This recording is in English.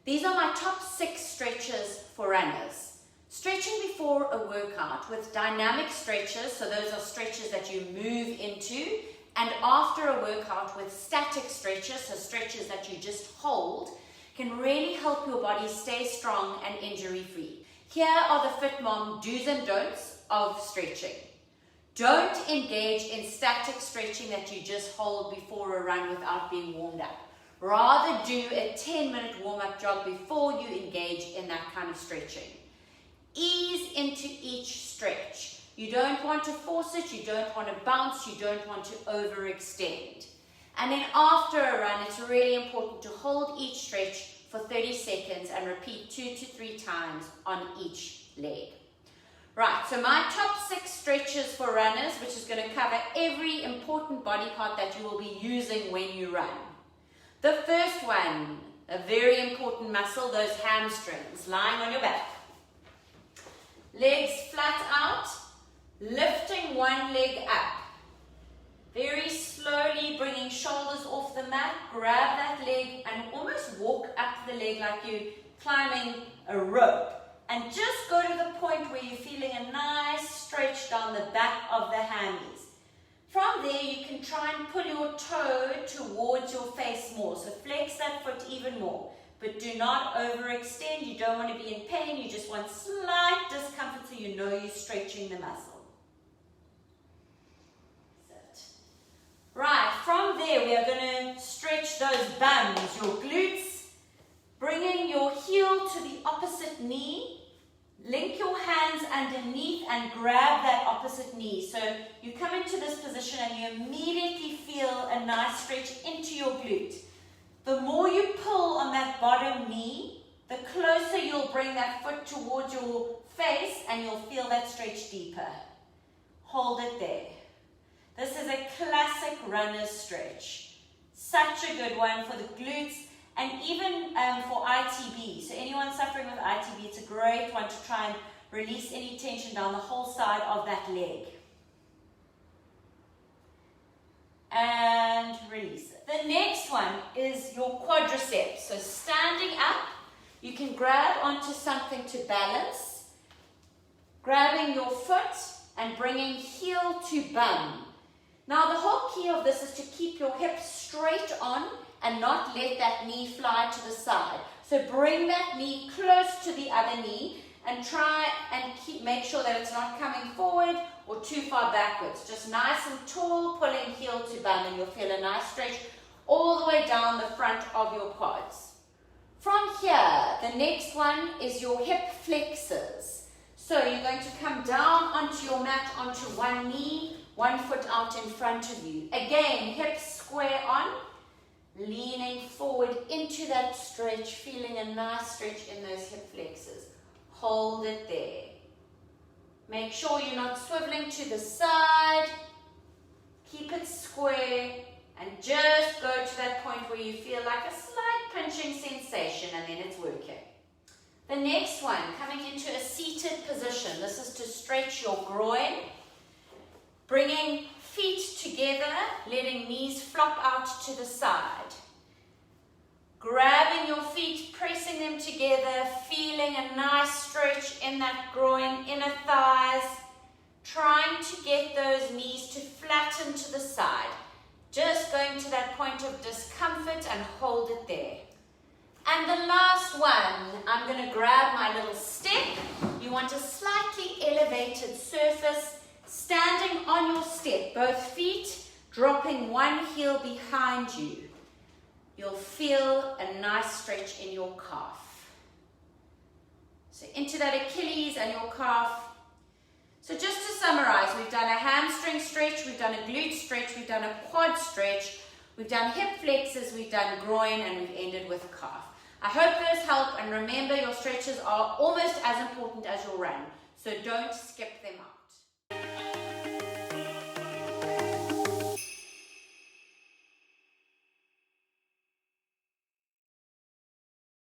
These are my top 6 stretches for runners. Stretching before a workout with dynamic stretches, so those are stretches that you move into, and after a workout with static stretches, so stretches that you just hold, can really help your body stay strong and injury-free. Here are the FitMom do's and don'ts of stretching. Don't engage in static stretching that you just hold before a run without being warmed up. Rather do a 10-minute warm-up jog before you engage in that kind of stretching. Ease into each stretch. You don't want to force it, you don't want to bounce, you don't want to overextend. And then after a run, it's really important to hold each stretch for 30 seconds and repeat 2 to 3 times on each leg. Right, so my top 6 stretches for runners, which is going to cover every important body part that you will be using when you run. The first one, a very important muscle, those hamstrings, lying on your back. Legs flat out, lifting one leg up. Very slowly bringing shoulders off the mat, grab that leg and almost walk up the leg like you're climbing a rope. And just go to the point where you're feeling a nice stretch down the back of the hammies. From there, you can try and pull your toe towards your face more. So flex that foot even more. But do not overextend. You don't want to be in pain. You just want slight discomfort so you know you're stretching the muscle. Sit. Right, from there, we are going to stretch those bums, your glutes, bringing your heel to the opposite knee. Link your hands underneath and grab that opposite knee. So you come into this position and you immediately feel a nice stretch into your glute. The more you pull on that bottom knee, the closer you'll bring that foot towards your face and you'll feel that stretch deeper. Hold it there. This is a classic runner's stretch. Such a good one for the glutes. And even for ITB, so anyone suffering with ITB, it's a great one to try and release any tension down the whole side of that leg. And release it. The next one is your quadriceps. So standing up, you can grab onto something to balance, grabbing your foot and bringing heel to bum. Now the whole key of this is to keep your hips straight on and not let that knee fly to the side. So bring that knee close to the other knee and try and make sure that it's not coming forward or too far backwards. Just nice and tall, pulling heel to bum, and you'll feel a nice stretch all the way down the front of your quads. From here, the next one is your hip flexors. So you're going to come down onto your mat, onto one knee, one foot out in front of you. Again, hips square on, leaning forward into that stretch, feeling a nice stretch in those hip flexors. Hold it there. Make sure you're not swiveling to the side. Keep it square and just go to that point where you feel like a slight pinching sensation, and then it's working. The next one, coming into a seated position. This is to stretch your groin. Bringing feet together, letting knees flop out to the side. Grabbing your feet, pressing them together, feeling a nice stretch in that groin, inner thighs. Trying to get those knees to flatten to the side. Just going to that point of discomfort and hold it there. And the last one, I'm going to grab my little step. You want a slightly elevated surface. Standing on your step, both feet dropping one heel behind you. You'll feel a nice stretch in your calf. So into that Achilles and your calf. So just to summarize, we've done a hamstring stretch, we've done a glute stretch, we've done a quad stretch, we've done hip flexors, we've done groin, and we've ended with calf. I hope those help, and remember your stretches are almost as important as your run, so don't skip them up.